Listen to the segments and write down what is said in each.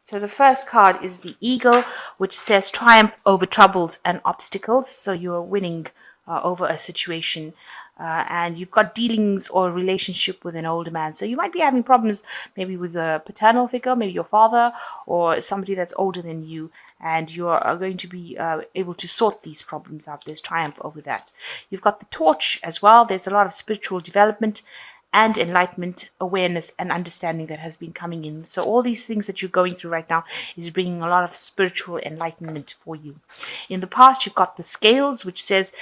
So the first card is the Eagle, which says triumph over troubles and obstacles. So you're winning over a situation. And you've got dealings or relationship with an older man. So you might be having problems maybe with a paternal figure, maybe your father or somebody that's older than you. And you are going to be able to sort these problems out. There's triumph over that. You've got the Torch as well. There's a lot of spiritual development and enlightenment, awareness, and understanding that has been coming in. So all these things that you're going through right now is bringing a lot of spiritual enlightenment for you. In the past, you've got the Scales, which says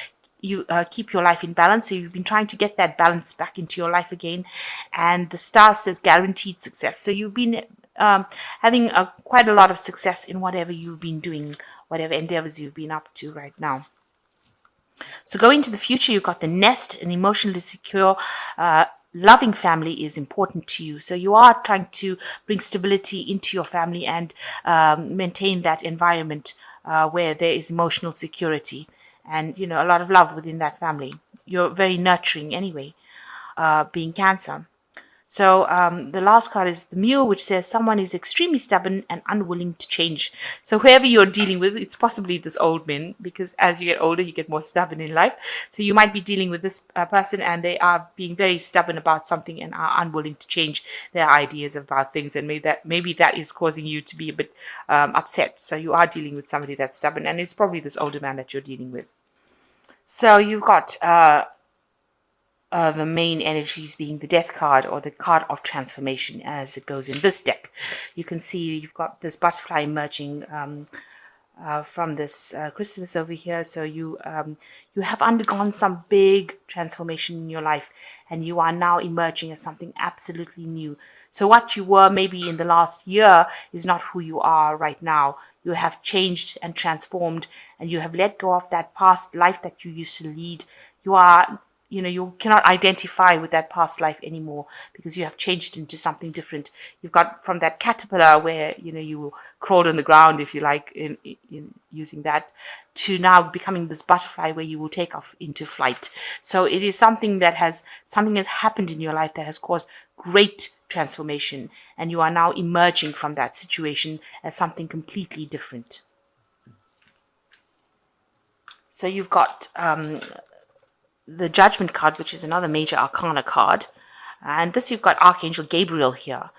you keep your life in balance. So you've been trying to get that balance back into your life again. And the Star says guaranteed success. So you've been having quite a lot of success in whatever you've been doing, whatever endeavors you've been up to right now. So going into the future, you've got the Nest, an emotionally secure, loving family is important to you. So you are trying to bring stability into your family and maintain that environment where there is emotional security and, you know, a lot of love within that family. You're very nurturing anyway, being Cancer. So the last card is the Mule, which says someone is extremely stubborn and unwilling to change. So whoever you're dealing with, it's possibly this old man, because as you get older, you get more stubborn in life. So you might be dealing with this person and they are being very stubborn about something and are unwilling to change their ideas about things. And maybe that is causing you to be a bit upset. So you are dealing with somebody that's stubborn, and it's probably this older man that you're dealing with. So you've got the main energies being the Death card, or the card of transformation as it goes in this deck. You can see you've got this butterfly emerging from this chrysalis over here. So you have undergone some big transformation in your life, and you are now emerging as something absolutely new. So what you were maybe in the last year is not who you are right now. You have changed and transformed, and you have let go of that past life that you used to lead. You cannot identify with that past life anymore because you have changed into something different. You've got from that caterpillar where, you crawled on the ground, if you like, in using that, to now becoming this butterfly where you will take off into flight. So it is something has happened in your life that has caused great transformation, and you are now emerging from that situation as something completely different. So you've got the Judgment card, which is another major arcana card. And this, you've got Archangel Gabriel here,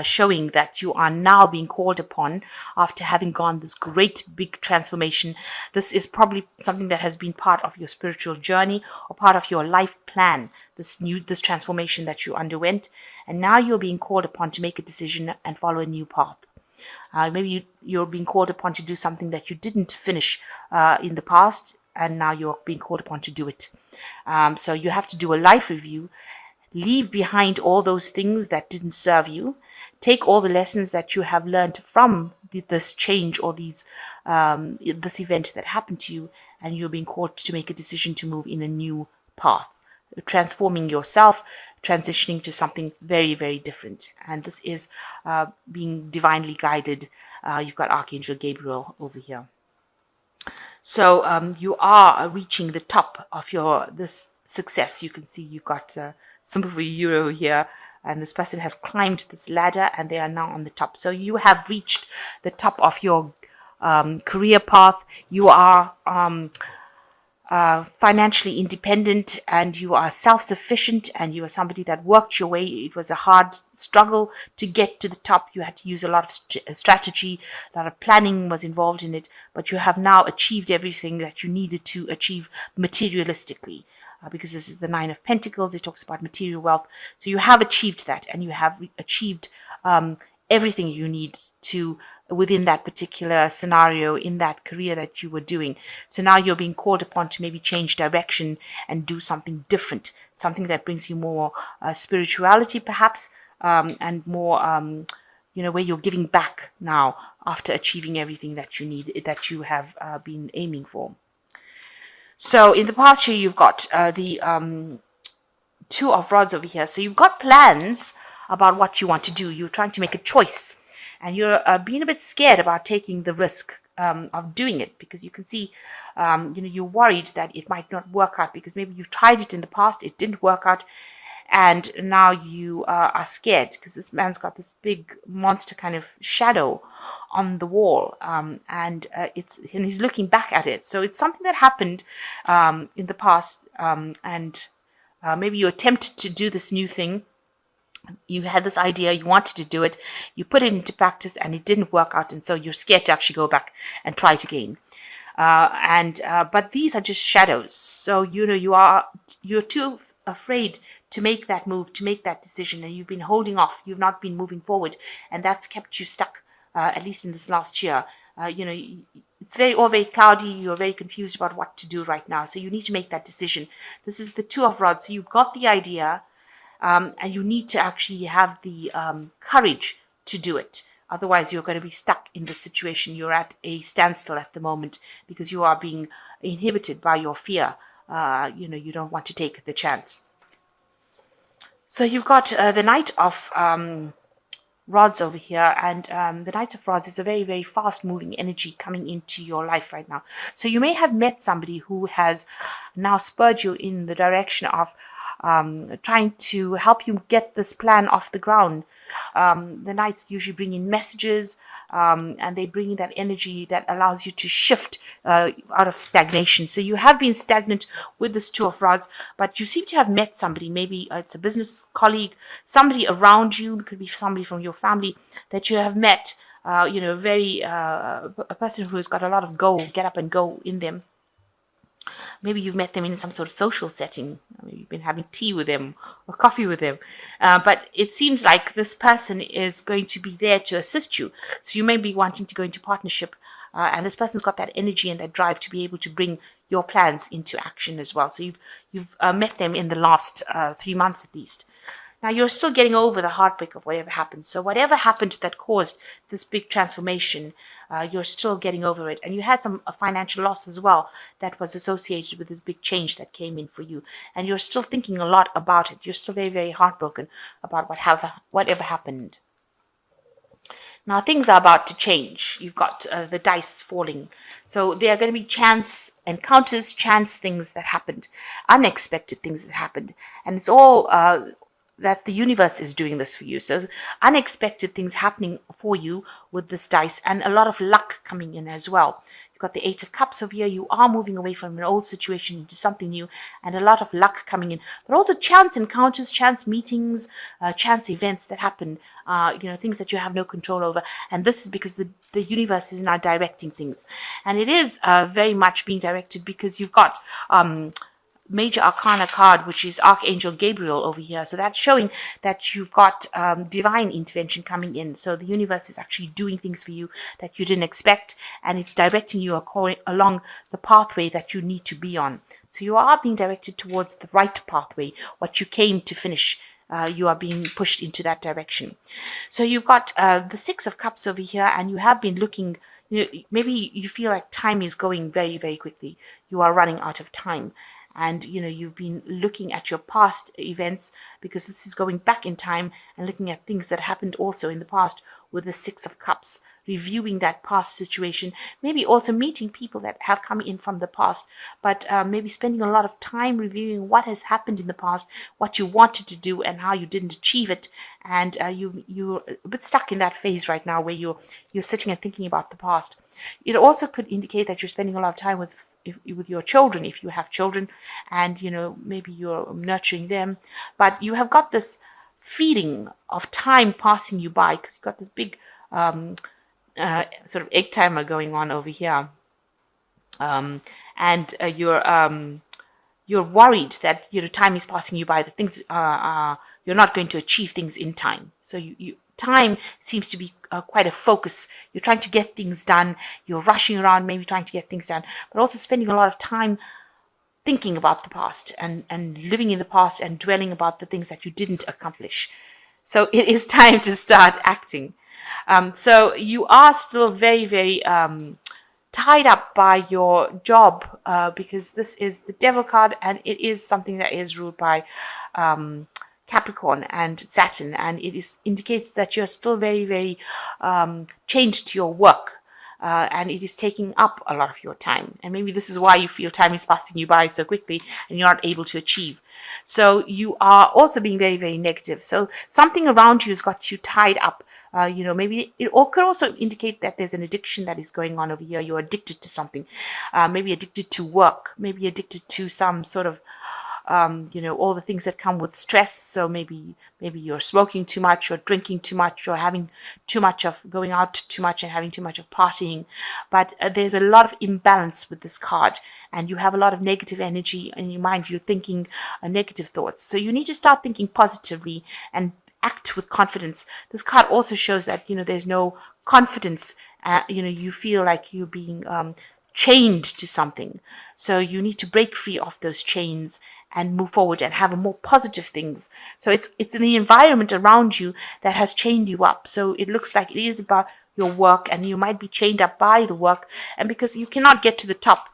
showing that you are now being called upon after having gone this great big transformation. This is probably something that has been part of your spiritual journey or part of your life plan, this transformation that you underwent. And now you're being called upon to make a decision and follow a new path. Maybe you're being called upon to do something that you didn't finish in the past, and now you're being called upon to do it. So you have to do a life review, leave behind all those things that didn't serve you, take all the lessons that you have learned from this change or this event that happened to you, and you're being called to make a decision to move in a new path, transforming yourself, transitioning to something very, very different. And this is being divinely guided. You've got Archangel Gabriel over here. So you are reaching the top of this success. You can see you've got some of a euro here, and this person has climbed this ladder and they are now on the top. So you have reached the top of your career path. You are financially independent, and you are self-sufficient, and you are somebody that worked your way. It was a hard struggle to get to the top. You had to use a lot of strategy, a lot of planning was involved in it, but you have now achieved everything that you needed to achieve materialistically. Because this is the Nine of Pentacles, it talks about material wealth. So you have achieved that, and you have achieved everything you need to within that particular scenario in that career that you were doing. So now you're being called upon to maybe change direction and do something different, something that brings you more spirituality perhaps, and more, where you're giving back now after achieving everything that that you have been aiming for. So in the past year, you've got the Two of Rods over here. So you've got plans about what you want to do. You're trying to make a choice, and you're being a bit scared about taking the risk of doing it, because you can see, you're worried that it might not work out, because maybe you've tried it in the past, it didn't work out, and now you are scared because this man's got this big monster kind of shadow on the wall, and he's looking back at it. So it's something that happened in the past, and maybe you attempted to do this new thing. You had this idea, you wanted to do it, you put it into practice, and it didn't work out, and so you're scared to actually go back and try it again. But these are just shadows. So you're too afraid to make that move, to make that decision, and you've been holding off. You've not been moving forward, and that's kept you stuck. At least in this last year, it's very cloudy. You're very confused about what to do right now. So you need to make that decision. This is the Two of Rods. So you've got the idea, and you need to actually have the courage to do it. Otherwise, you're going to be stuck in the situation. You're at a standstill at the moment because you are being inhibited by your fear. You don't want to take the chance. So you've got the Knight of Rods over here, and the Knight of Rods is a very, very fast-moving energy coming into your life right now. So you may have met somebody who has now spurred you in the direction of trying to help you get this plan off the ground. The Knights usually bring in messages, and they bring in that energy that allows you to shift out of stagnation. So you have been stagnant with this Two of Rods, but you seem to have met somebody. Maybe it's a business colleague, somebody around you. It could be somebody from your family that you have met. A person who's got a lot of get up and go in them. Maybe you've met them in some sort of social setting. Maybe you've been having tea with them or coffee with them. But it seems like this person is going to be there to assist you. So you may be wanting to go into partnership. And this person's got that energy and that drive to be able to bring your plans into action as well. So you've met them in the last 3 months at least. Now, you're still getting over the heartbreak of whatever happened. So whatever happened that caused this big transformation, you're still getting over it. And you had some financial loss as well that was associated with this big change that came in for you. And you're still thinking a lot about it. You're still very, very heartbroken about whatever happened. Now, things are about to change. You've got the dice falling. So there are going to be chance encounters, chance things that happened, unexpected things that happened. And it's all that the universe is doing this for you. So unexpected things happening for you with this dice, and a lot of luck coming in as well. You've got the Eight of Cups over here. You are moving away from an old situation into something new, and a lot of luck coming in. But also chance encounters, chance meetings, chance events that happen, things that you have no control over. And this is because the universe is now directing things. And it is very much being directed because you've got Major Arcana card, which is Archangel Gabriel over here. So that's showing that you've got divine intervention coming in. So the universe is actually doing things for you that you didn't expect, and it's directing you along the pathway that you need to be on. So you are being directed towards the right pathway, what you came to finish. You are being pushed into that direction. So you've got the Six of Cups over here, and you have been looking, maybe you feel like time is going very, very quickly. You are running out of time. And, you've been looking at your past events, because this is going back in time and looking at things that happened also in the past with the Six of Cups, reviewing that past situation, maybe also meeting people that have come in from the past, but maybe spending a lot of time reviewing what has happened in the past, what you wanted to do and how you didn't achieve it. And you're a bit stuck in that phase right now where you're sitting and thinking about the past. It also could indicate that you're spending a lot of time with your children, if you have children, and maybe you're nurturing them, but you have got this feeling of time passing you by because you've got this big sort of egg timer going on over here, and you're worried that time is passing you by, that things you're not going to achieve things in time. So time seems to be quite a focus. You're trying to get things done. You're rushing around, maybe trying to get things done, but also spending a lot of time thinking about the past and living in the past and dwelling about the things that you didn't accomplish. So it is time to start acting. So you are still very, very tied up by your job because this is the Devil card, and it is something that is ruled by Capricorn and Saturn, and it indicates that you're still very, very chained to your work. And it is taking up a lot of your time. And maybe this is why you feel time is passing you by so quickly and you're not able to achieve. So you are also being very, very negative. So something around you has got you tied up. Maybe it could also indicate that there's an addiction that is going on over here. You're addicted to something, maybe addicted to work, maybe addicted to some sort of all the things that come with stress. So maybe you're smoking too much, or drinking too much, or having too much of going out too much and having too much of partying. But there's a lot of imbalance with this card, and you have a lot of negative energy in your mind. You're thinking negative thoughts. So you need to start thinking positively and act with confidence. This card also shows that, there's no confidence. You feel like you're being chained to something. So you need to break free of those chains and move forward and have a more positive things. So it's in the environment around you that has chained you up. So it looks like it is about your work, and you might be chained up by the work, and because you cannot get to the top,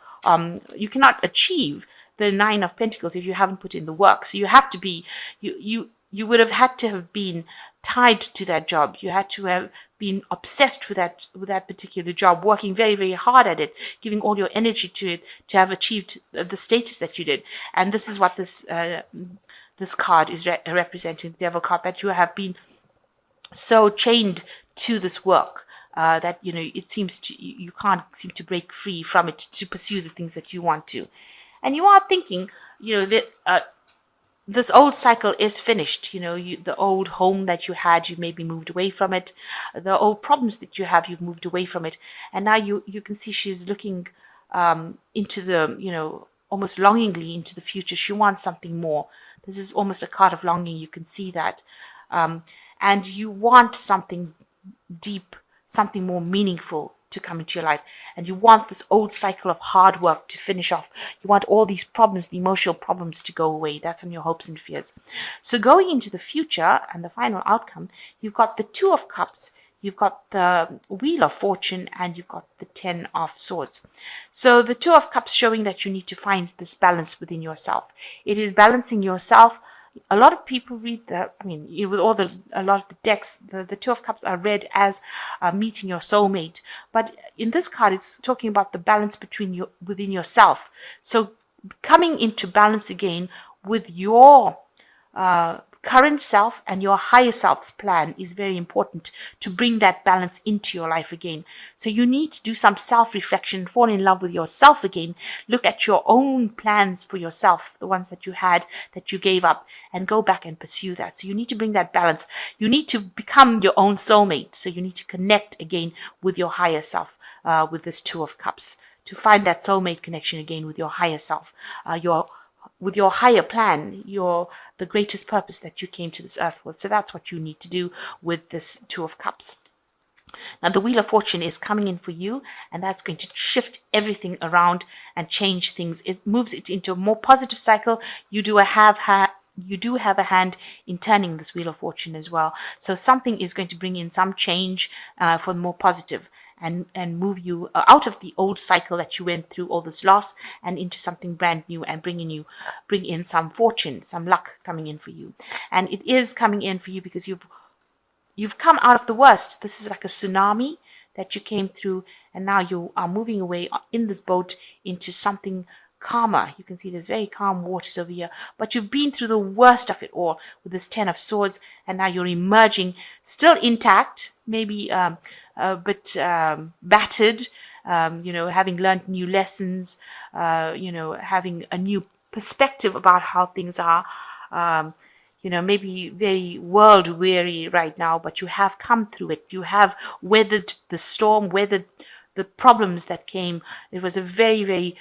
you cannot achieve the Nine of Pentacles if you haven't put in the work. So you have to be, you would have had to have been tied to that job. You had to have been obsessed with that particular job, working very, very hard at it, giving all your energy to it to have achieved the status that you did. And this is what this card is representing, the Devil card, that you have been so chained to this work that it seems to you can't seem to break free from it to pursue the things that you want to. And you are thinking, that this old cycle is finished. The old home that you had, you maybe moved away from it. The old problems that you have, you've moved away from it. And now you can see she's looking into the, almost longingly into the future. She wants something more. This is almost a card of longing. You can see that. And you want something deep, something more meaningful to come into your life, and you want this old cycle of hard work to finish off. You want all these problems, the emotional problems, to go away. That's on your hopes and fears. So going into the future and the final outcome, you've got the Two of Cups, you've got the Wheel of Fortune, and you've got the Ten of Swords. So the Two of Cups showing that you need to find this balance within yourself. It is balancing yourself. A lot of people read with a lot of the decks, the Two of Cups are read as meeting your soulmate. But in this card, it's talking about the balance within yourself. So coming into balance again with your current self and your higher self's plan is very important to bring that balance into your life again. So you need to do some self-reflection, fall in love with yourself again, look at your own plans for yourself, the ones that you had, that you gave up, and go back and pursue that. So you need to bring that balance. You need to become your own soulmate. So you need to connect again with your higher self, with this Two of Cups, to find that soulmate connection again with your higher self, with your higher plan, the greatest purpose that you came to this earth with. So that's what you need to do with this Two of Cups. Now the Wheel of Fortune is coming in for you, and that's going to shift everything around and change things. It moves it into a more positive cycle. You do have a hand in turning this Wheel of Fortune as well. So something is going to bring in some change for the more positive, and move you out of the old cycle that you went through, all this loss, and into something brand new, and bring in some fortune, some luck coming in for you. And it is coming in for you because you've come out of the worst. This is like a tsunami that you came through, and now you are moving away in this boat into something calmer. You can see there's very calm waters over here, but you've been through the worst of it all with this Ten of Swords, and now you're emerging still intact, maybe a bit battered, having learned new lessons, having a new perspective about how things are, maybe very world weary right now, but you have come through it. You have weathered the storm, weathered the problems that came. It was a very, very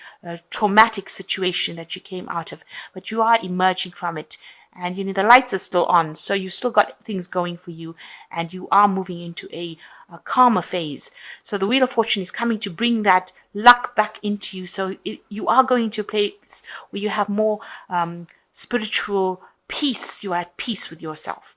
traumatic situation that you came out of, but you are emerging from it. And the lights are still on, so you still got things going for you, and you are moving into a calmer phase. So the Wheel of Fortune is coming to bring that luck back into you. So you are going to a place where you have more spiritual peace. You are at peace with yourself.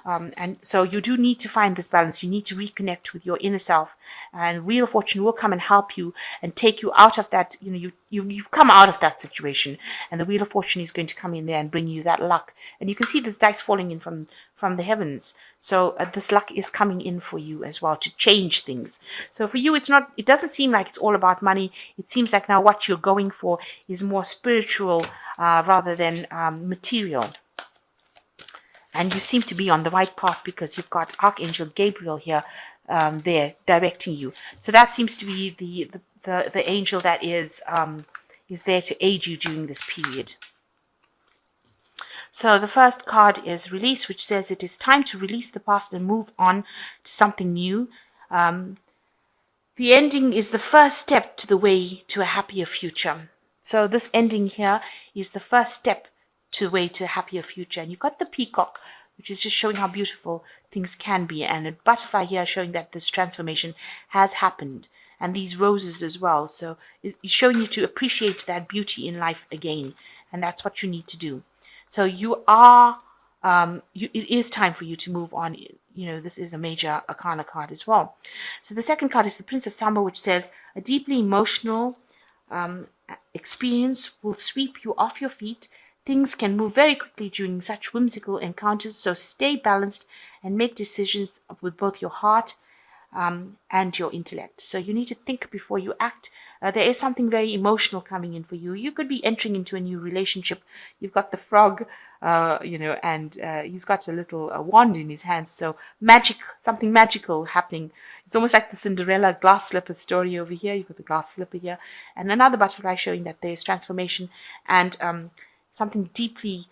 And so you do need to find this balance. You need to reconnect with your inner self, and Wheel of Fortune will come and help you and take you out of that. You've come out of that situation, and the Wheel of Fortune is going to come in there and bring you that luck. And you can see this dice falling in from the heavens. So this luck is coming in for you as well to change things. So for you, it doesn't seem like it's all about money. It seems like now what you're going for is more spiritual rather than material. And you seem to be on the right path because you've got Archangel Gabriel here there directing you. So that seems to be the angel that is there to aid you during this period. So the first card is Release, which says it is time to release the past and move on to something new. The ending is the first step to the way to a happier future. So this ending here is the first step to the way to a happier future. And you've got the peacock, which is just showing how beautiful things can be, and a butterfly here showing that this transformation has happened, and these roses as well. So it's showing you to appreciate that beauty in life again, and that's what you need to do. So you are, it is time for you to move on. This is a major arcana card as well. So the second card is the Prince of Summer, which says a deeply emotional experience will sweep you off your feet. Things can move very quickly during such whimsical encounters, so stay balanced and make decisions with both your heart and your intellect. So you need to think before you act. There is something very emotional coming in for you. You could be entering into a new relationship. You've got the frog, and he's got a little wand in his hands. So something magical happening. It's almost like the Cinderella glass slipper story over here. You've got the glass slipper here. And another butterfly showing that there's transformation and something deeply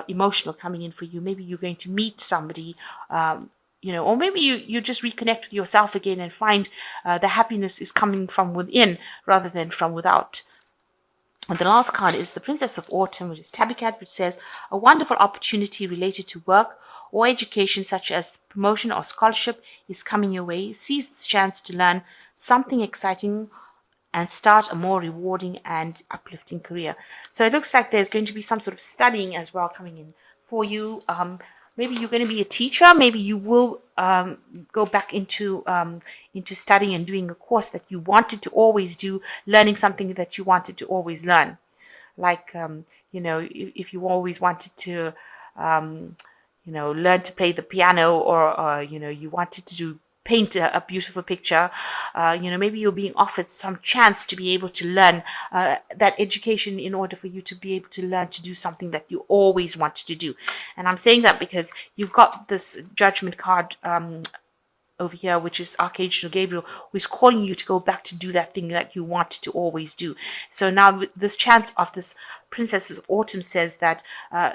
emotional coming in for you. Maybe you're going to meet somebody, or maybe you just reconnect with yourself again and find the happiness is coming from within rather than from without. And the last card is the Princess of Autumn, which is Tabby Cat, which says a wonderful opportunity related to work or education, such as promotion or scholarship, is coming your way. Seize this chance to learn something exciting and start a more rewarding and uplifting career. So it looks like there's going to be some sort of studying as well coming in for you. Maybe you're going to be a teacher. Maybe you will go back into studying and doing a course that you wanted to always do, learning something that you wanted to always learn. Like, if you always wanted to, learn to play the piano, or you wanted to paint a beautiful picture, maybe you're being offered some chance to be able to learn that education in order for you to be able to learn to do something that you always wanted to do. And I'm saying that because you've got this Judgment card over here, which is Archangel Gabriel, who is calling you to go back to do that thing that you wanted to always do. So now with this chance of this Princess of Autumn says that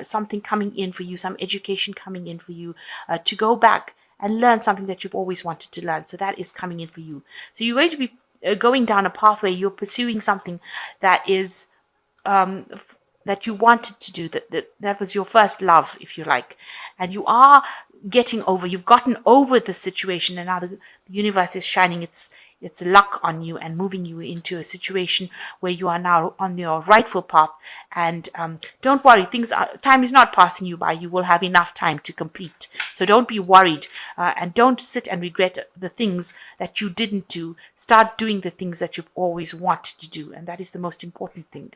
something coming in for you, some education coming in for you, to go back and learn something that you've always wanted to learn. So that is coming in for you. So you're going to be going down a pathway. You're pursuing something that is that you wanted to do. That was your first love, if you like, and you are you've gotten over the situation, and now the universe is shining its luck on you and moving you into a situation where you are now on your rightful path. And don't worry, time is not passing you by. You will have enough time to complete. So don't be worried, and don't sit and regret the things that you didn't do. Start doing the things that you've always wanted to do, and that is the most important thing.